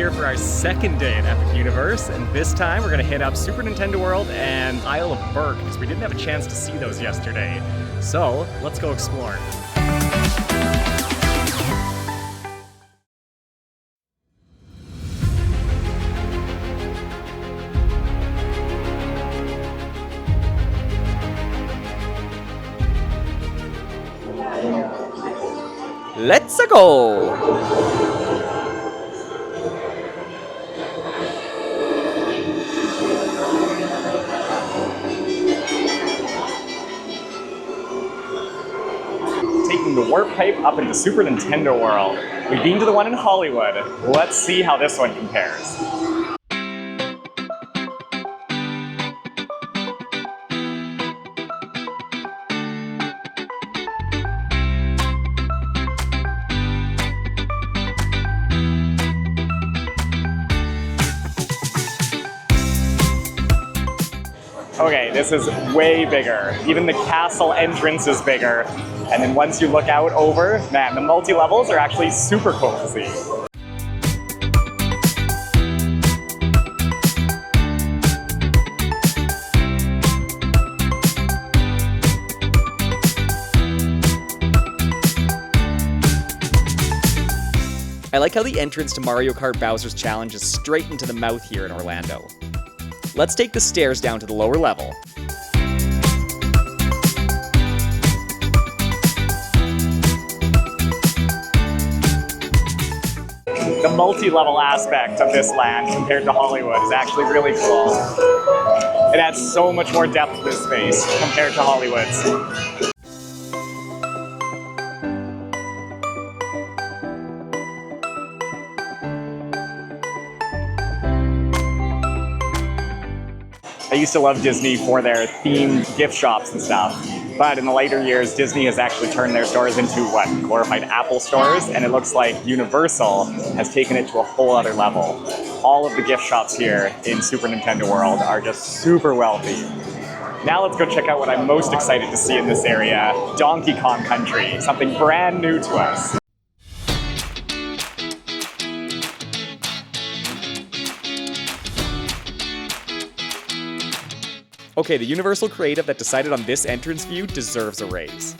here for our second day at Epic Universe, and this time we're going to hit up Super Nintendo World and Isle of Berk, because we didn't have a chance to see those yesterday. So, let's go explore. Let's go! Taking the warp pipe up into Super Nintendo World. We've been to the one in Hollywood. Let's see how this one compares. Okay, this is way bigger. Even the castle entrance is bigger. And then once you look out over, man, the multi-levels are actually super cool to see. I like how the entrance to Mario Kart Bowser's Challenge is straight into the mouth here in Orlando. Let's take the stairs down to the lower level. The multi-level aspect of this land compared to Hollywood is actually really cool. It adds so much more depth to this space compared to Hollywood's. I used to love Disney for their themed gift shops and stuff, but in the later years, Disney has actually turned their stores into, glorified Apple stores, and it looks like Universal has taken it to a whole other level. All of the gift shops here in Super Nintendo World are just super wealthy. Now let's go check out what I'm most excited to see in this area, Donkey Kong Country, something brand new to us. Okay, the Universal creative that decided on this entrance view deserves a raise.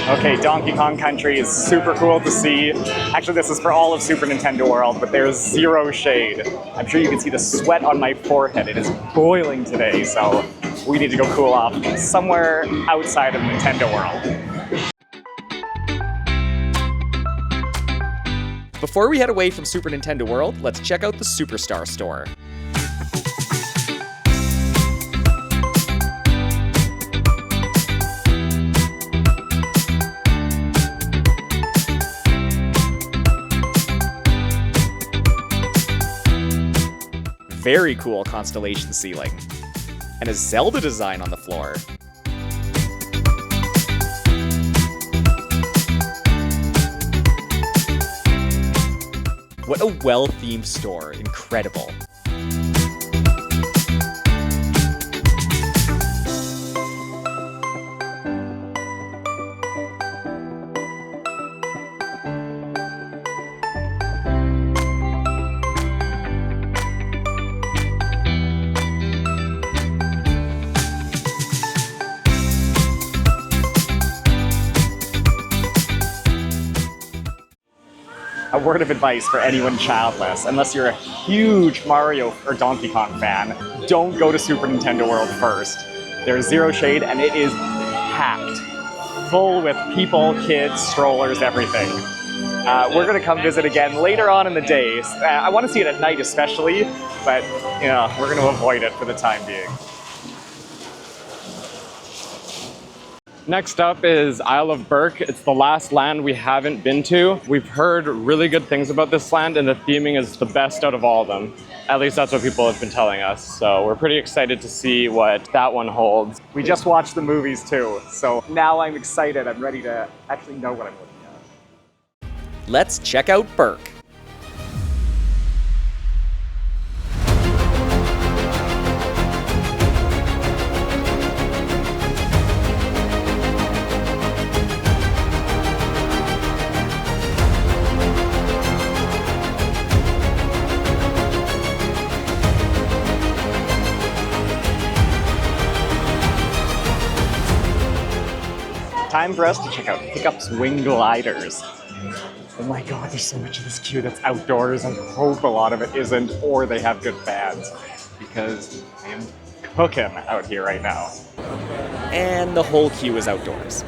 Okay, Donkey Kong Country is super cool to see. Actually, this is for all of Super Nintendo World, but there's zero shade. I'm sure you can see the sweat on my forehead. It is boiling today, so we need to go cool off somewhere outside of Nintendo World. Before we head away from Super Nintendo World, let's check out the Superstar store. Very cool constellation ceiling. And a Zelda design on the floor. What a well-themed store. Incredible. A word of advice for anyone childless, unless you're a huge Mario or Donkey Kong fan, don't go to Super Nintendo World first. There's zero shade and it is packed, full with people, kids, strollers, everything. We're gonna come visit again later on in the day. I want to see it at night especially, but we're gonna avoid it for the time being. Next up is Isle of Berk. It's the last land we haven't been to. We've heard really good things about this land, and the theming is the best out of all of them. At least that's what people have been telling us. So we're pretty excited to see what that one holds. We just watched the movies too, so now I'm excited. I'm ready to actually know what I'm looking at. Let's check out Berk. Time for us to check out Hiccup's Wing Gliders. Oh my god, there's so much of this queue that's outdoors. I hope a lot of it isn't, or they have good fans, because I am cooking out here right now. And the whole queue is outdoors.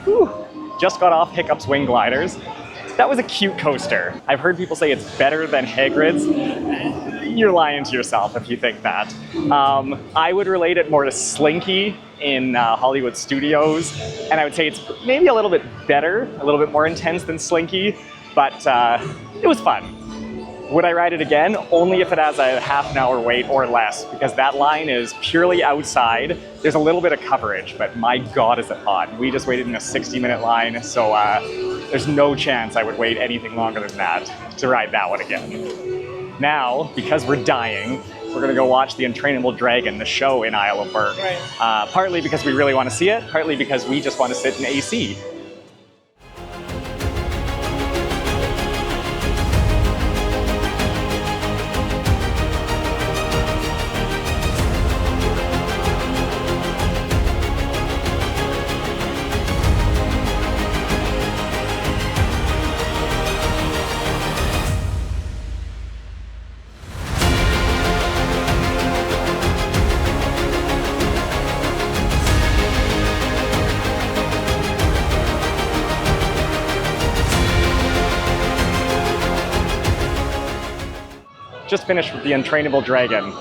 Whew. Just got off Hiccup's Wing Gliders. That was a cute coaster. I've heard people say it's better than Hagrid's. You're lying to yourself if you think that. I would relate it more to Slinky in Hollywood Studios, and I would say it's maybe a little bit better, a little bit more intense than Slinky, but it was fun. Would I ride it again? Only if it has a half an hour wait or less, because that line is purely outside. There's a little bit of coverage, but my god is it hot. We just waited in a 60-minute line, so there's no chance I would wait anything longer than that to ride that one again. Now, because we're dying, we're gonna go watch The Untrainable Dragon, the show in Isle of Berk. Right. Partly because we really wanna see it, partly because we just wanna sit in AC. Just finished with The Untrainable Dragon.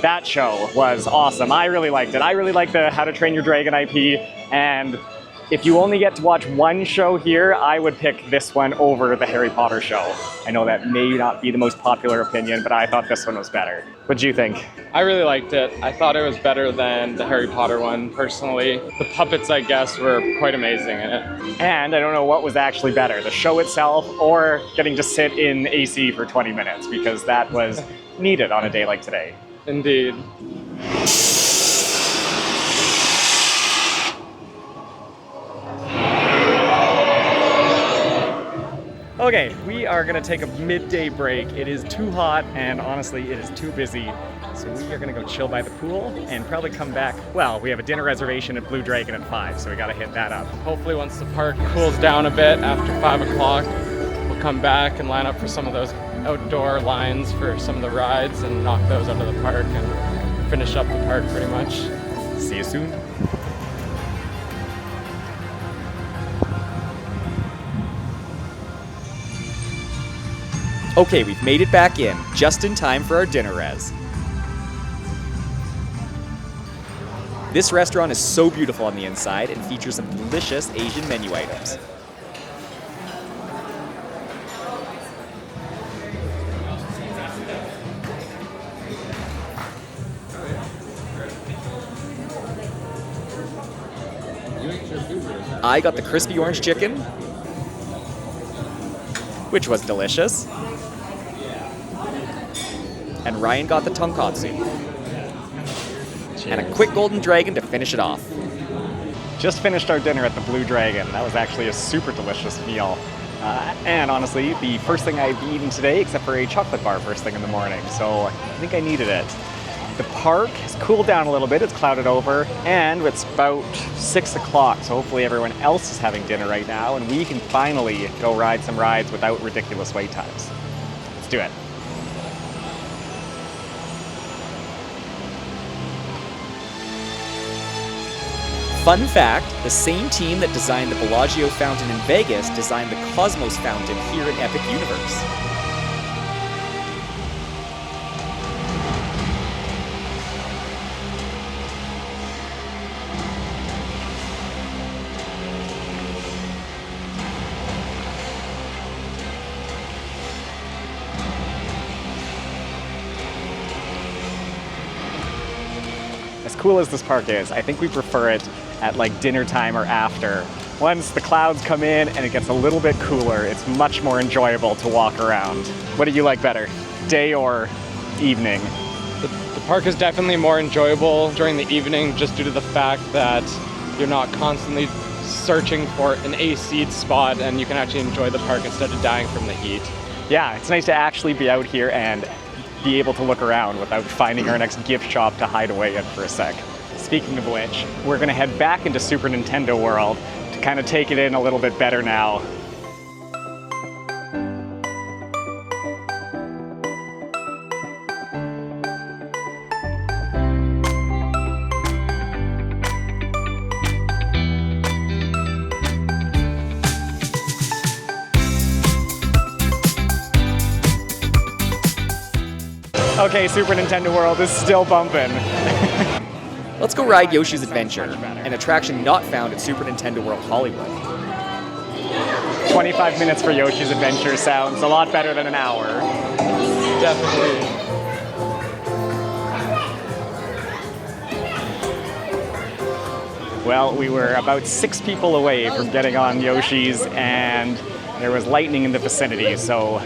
That show was awesome. I really liked it. I really like the How to Train Your Dragon IP, and if you only get to watch one show here, I would pick this one over the Harry Potter show. I know that may not be the most popular opinion, but I thought this one was better. What do you think? I really liked it. I thought it was better than the Harry Potter one, personally. The puppets, I guess, were quite amazing in it. And I don't know what was actually better, the show itself or getting to sit in AC for 20 minutes, because that was needed on a day like today. Indeed. Okay, we are gonna take a midday break. It is too hot and honestly it is too busy. So we are gonna go chill by the pool and probably come back. Well, we have a dinner reservation at Blue Dragon at 5, so we gotta hit that up. Hopefully once the park cools down a bit after 5 o'clock, we'll come back and line up for some of those outdoor lines for some of the rides and knock those out of the park and finish up the park pretty much. See you soon. Okay, we've made it back in, just in time for our dinner res. This restaurant is so beautiful on the inside and features some delicious Asian menu items. I got the crispy orange chicken, which was delicious. And Ryan got the tonkatsu. And a quick golden dragon to finish it off. Just finished our dinner at the Blue Dragon. That was actually a super delicious meal. And honestly, the first thing I've eaten today, except for a chocolate bar first thing in the morning. So I think I needed it. The park has cooled down a little bit, it's clouded over, and it's about 6 o'clock, so hopefully everyone else is having dinner right now, and we can finally go ride some rides without ridiculous wait times. Let's do it. Fun fact, the same team that designed the Bellagio fountain in Vegas designed the Cosmos fountain here in Epic Universe. cool as this park is, I think we prefer it at like dinner time or after. Once the clouds come in and it gets a little bit cooler, it's much more enjoyable to walk around. What do you like better, day or evening? The park is definitely more enjoyable during the evening just due to the fact that you're not constantly searching for an AC spot and you can actually enjoy the park instead of dying from the heat. Yeah, it's nice to actually be out here and be able to look around without finding our next gift shop to hide away in for a sec. Speaking of which, we're gonna head back into Super Nintendo World to kind of take it in a little bit better now. Okay, Super Nintendo World is still bumping. Let's go ride Yoshi's Adventure, an attraction not found at Super Nintendo World Hollywood. 25 minutes for Yoshi's Adventure sounds a lot better than an hour. Definitely. Well, we were about 6 people away from getting on Yoshi's, and there was lightning in the vicinity, so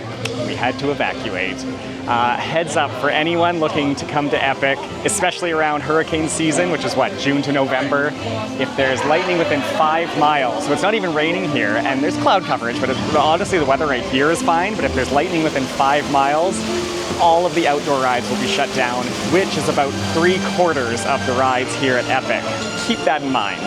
we had to evacuate. Heads up for anyone looking to come to Epic, especially around hurricane season, which is what, June to November. If there's lightning within 5 miles, so it's not even raining here, and there's cloud coverage, but honestly the weather right here is fine, but if there's lightning within 5 miles, all of the outdoor rides will be shut down, which is about 3/4 of the rides here at Epic. Keep that in mind.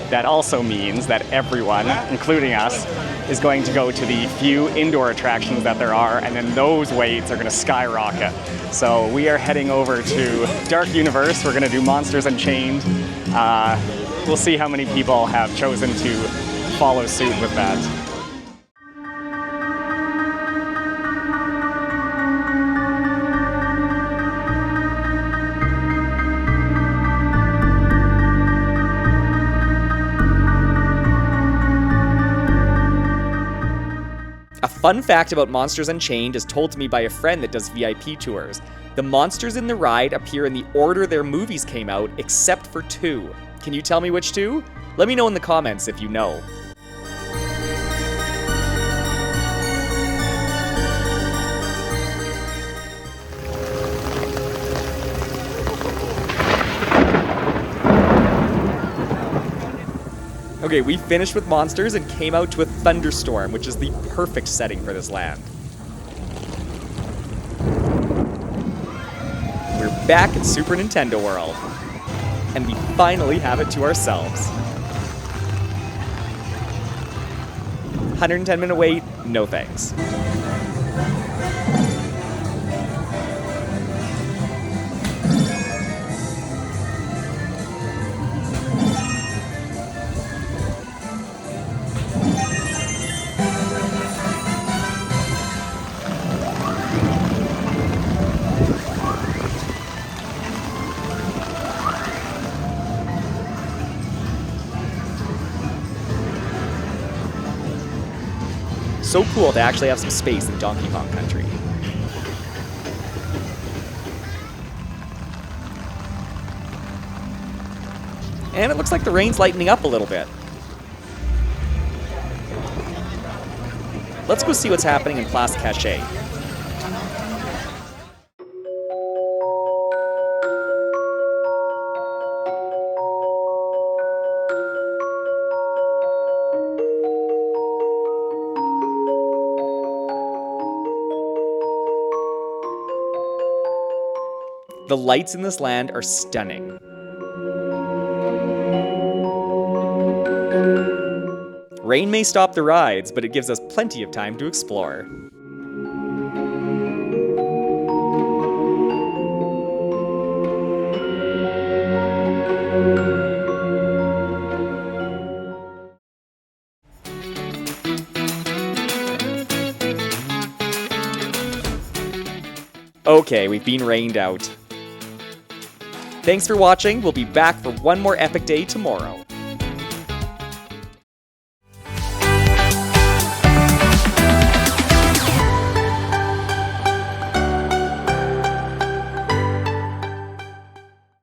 That also means that everyone, including us, is going to go to the few indoor attractions that there are, and then those waits are going to skyrocket. So we are heading over to Dark Universe. We're going to do Monsters Unchained. We'll see how many people have chosen to follow suit with that. A fun fact about Monsters Unchained is told to me by a friend that does VIP tours. The monsters in the ride appear in the order their movies came out, except for 2. Can you tell me which 2? Let me know in the comments if you know. Okay, we finished with Monsters and came out to a thunderstorm, which is the perfect setting for this land. We're back at Super Nintendo World, and we finally have it to ourselves. 110-minute wait, no thanks. So cool to actually have some space in Donkey Kong Country. And it looks like the rain's lightening up a little bit. Let's go see what's happening in Place Cachet. The lights in this land are stunning. Rain may stop the rides, but it gives us plenty of time to explore. Okay, we've been rained out. Thanks for watching. We'll be back for one more epic day tomorrow.